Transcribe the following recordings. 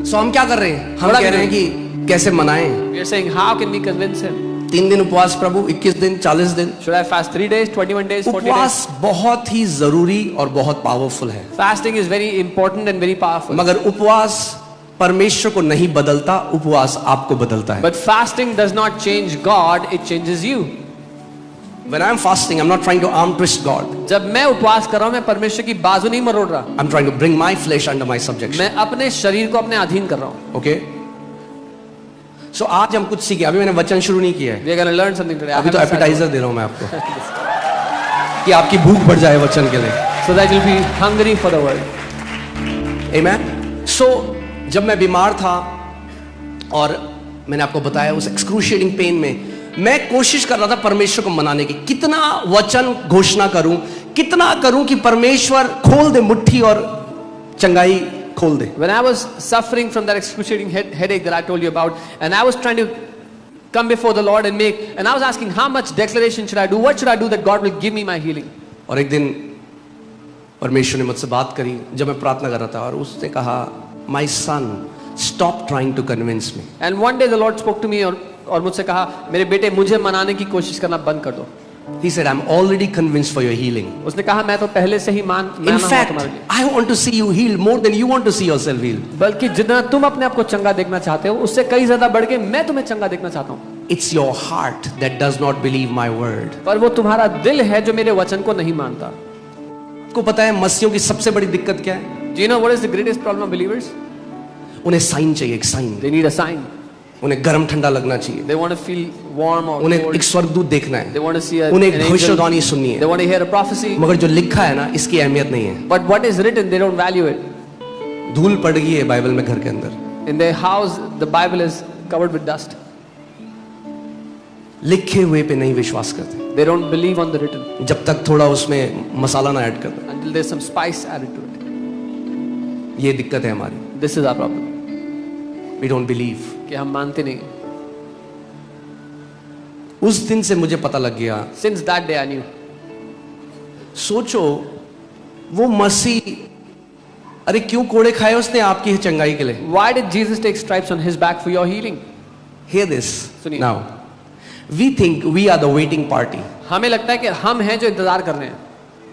सो हम क्या कर रहे हैं? हम कह रहे हैं कि कैसे मनाएं? We are saying, how can we convince him? 3 दिन उपवास प्रभु, 21 दिन, 40 दिन। Should I fast 3 days, 21 days, 40 days? उपवास बहुत ही जरूरी और बहुत पावरफुल है, Fasting is very important and very powerful. मगर उपवास परमेश्वर को नहीं बदलता, उपवास आपको बदलता है। But fasting does not change God, it changes you. When I am fasting, I'm not trying to arm twist God. जब मैं उपवास कर रहा हूं, मैं परमेश्वर की बाजू नहीं मरोड़ रहा। I'm trying to bring my flesh under my subjection. मैं अपने शरीर को अपने अधीन कर रहा हूं। Okay? So आज हम कुछ सीखे। अभी मैंने वचन शुरू नहीं किया है, We are going to learn something today. अभी तो एपिटाइजर दे रहा हूं मैं आपको कि आपकी भूख बढ़ जाए वचन के लिए। So that you'll be hungry for the word. Amen? So जब मैं बीमार था और मैंने आपको बताया उस एक्सक्रूशिएटिंग पेन में मैं कोशिश कर रहा था परमेश्वर को मनाने की, कितना वचन घोषणा करूं, कितना करूं कि परमेश्वर खोल दे मुट्ठी और चंगाई खोल दे। When I was suffering from that excruciating headache that I told you about, and I was trying to come before the Lord and I was asking, how much declaration should I do? What should I do that God will give me my healing? और एक दिन परमेश्वर ने मुझसे बात करी जब मैं प्रार्थना कर रहा था, और उसने कहा, My son, stop trying to convince me. And one day the Lord spoke to me और मुझसे कहा, मेरे बेटे मुझे मनाने की कोशिश करना बंद कर दो। He said, I'm already convinced for your healing. उसने कहा, मैं तो पहले से ही In fact, I want to see you healed more than you want to see yourself healed. बल्कि जितना तुम अपने आप को चंगा देखना चाहते हो, उससे कई ज्यादा बढ़ के मैं तुम्हें चंगा देखना चाहता हूँ। It's your heart that does not believe my word. पर वो तुम्हारा दिल है जो मेरे वचन को नहीं मानता। को पता है मसीहों की सबसे बड़ी दिक्कत क्या है? Do you know what is the greatest problem of believers? उन्हें साइन चाहिए, एक sign. They need a sign. उन्हें गर्म ठंडा लगना चाहिए, They want to feel warm or उन्हें cold. एक स्वर्गदूत देखना है, They want to see उन्हें an एक angel. भविष्यवाणी सुननी They है, want to hear a prophecy. मगर जो लिखा है ना इसकी अहमियत नहीं है। But what is written, they don't value it. धूल पड़ गई है बाइबल में घर के अंदर, In their house, the Bible is covered with dust. लिखे हुए पे नहीं विश्वास करते They don't believe on the written जब तक थोड़ा उसमें मसाला ना ऐड कर दे। until there's some spice added to it. ये दिक्कत है हमारी। This is our problem. We don't believe. कि हम मानते नहीं। उस दिन से मुझे पता लग गया, Since that day I knew. सोचो वो मसीह, अरे क्यों कोड़े खाए उसने आपकी चंगाई के लिए? Why did Jesus take stripes on his back for your healing? Hear this सुनिए। now. We think we are the waiting party. हमें लगता है कि हम हैं जो इंतजार कर रहे हैं।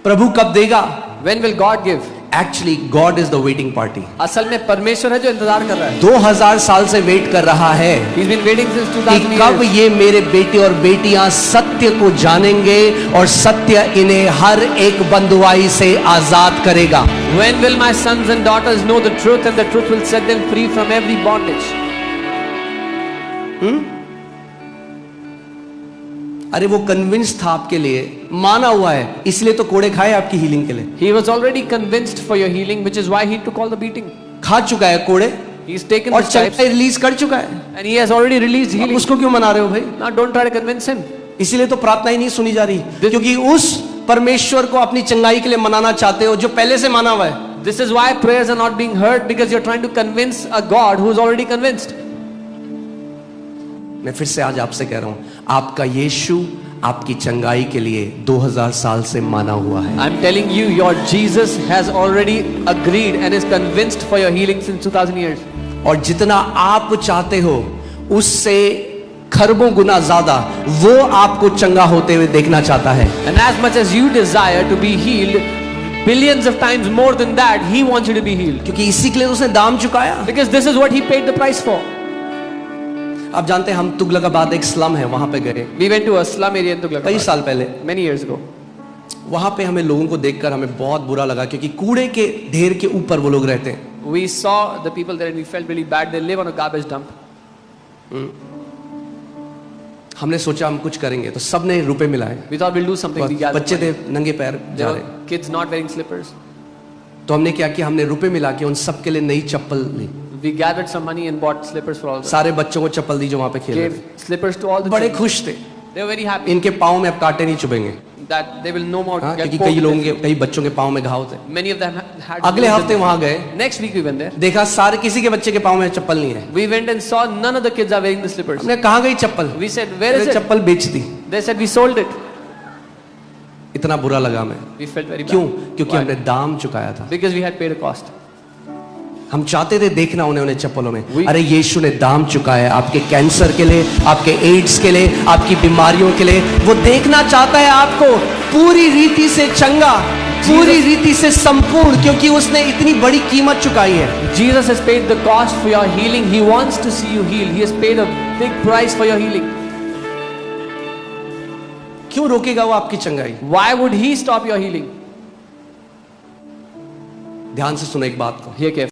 प्रभु कब देगा? When will God give? Actually, God is the waiting party. असल में परमेश्वर है जो इंतजार कर रहा है। 2000 साल से वेट कर रहा है He's been waiting since कि 2000 कब years. ये मेरे बेटे और बेटियां सत्य को जानेंगे और सत्य इन्हें हर एक बंधुआई से आजाद करेगा। When will my sons and daughters know the truth and the truth will set them free from every bondage? अरे वो कन्विंस था आपके लिए, माना हुआ है, इसलिए तो कोड़े खाए आपकी हीलिंग के लिए। He was already convinced for your healing, which is why he took all the beating. खा चुका है कोड़े He's taken और the stripes चंगाई रिलीज कर चुका है, and he has already released अब healing. उसको क्यों मना रहे हो भाई? Now don't try to convince him. इसीलिए तो प्रार्थना ही नहीं सुनी जा रही, क्योंकि उस परमेश्वर को अपनी चंगाई के लिए मनाना चाहते हो जो पहले से माना हुआ है। This is why prayers are not being heard, because you're trying to convince a God who is already convinced. मैं फिर से आज आपसे कह रहा हूं, आपका यीशु आपकी चंगाई के लिए 2000 साल से माना हुआ है। I'm telling you, your Jesus has already agreed and is convinced for your healing since 2000 years. और जितना आप चाहते हो उससे खरबों गुना ज्यादा वो आपको चंगा होते हुए देखना चाहता है। And as much as you desire to be healed, billions of times more than that, he wants you to be healed. क्योंकि इसी के लिए उसने दाम चुकाया। Because this is what he paid the price for. आप जानते हैं हम तुगलकाबाद एक स्लम है, वहां पे गए We went to a slum area in कई Tughlaqabad साल पहले। many years ago. वहां पे हमें लोगों को देखकर हमें बहुत बुरा लगा, क्योंकि कूड़े के ढेर के ऊपर वो लोग रहते हैं। We saw the people there and we felt really bad. They live on a garbage dump. हमने सोचा हम कुछ करेंगे, तो सबने रुपए मिलाए। We thought we'll do something. We gathered बच्चे थे money. नंगे पैर जा There रहे, were kids not wearing slippers. तो हमने क्या किया, हमने रुपए मिला के उन सब के लिए नई चप्पल ली। We gathered some money and bought slippers for all of them. सारे बच्चों को चप्पल दी जो वहां पे खेल रहे Gave थे। slippers to all the बड़े children. खुश थे, They were very happy इनके पाँव में अब कांटे नहीं चुभेंगे। that they will no more हाँ, get क्योंकि poked कई with लोगों it. के कई बच्चों के पाँव में घाव थे। Many of them had. अगले हफ्ते वहां गए, Next week we went there. देखा सारे किसी के बच्चे के पाँव में चप्पल नहीं है। We went and saw none of the kids are wearing the slippers. हमने कहाँ गई चप्पल? We said, where is it? चप्पल बेच दी। They said we sold it. इतना बुरा लगा मैं। We felt very bad. क्यों? क्योंकि Why? हमने दाम चुकाया था। Because we had paid a cost. हम चाहते थे देखना उन्हें चप्पलों में। We- अरे यीशु ने दाम चुकाया आपके कैंसर के लिए, आपके एड्स के लिए, आपकी बीमारियों के लिए। वो देखना चाहता है आपको पूरी रीति से चंगा, पूरी रीति से संपूर्ण, क्योंकि उसने इतनी बड़ी कीमत चुकाई है। Jesus has paid the cost for your healing. He wants to see you healed. He has paid a big price for your healing. क्यों रोकेगा वो आपकी चंगाई? Why would he stop your healing? ध्यान से सुनो एक बात को। Hear carefully.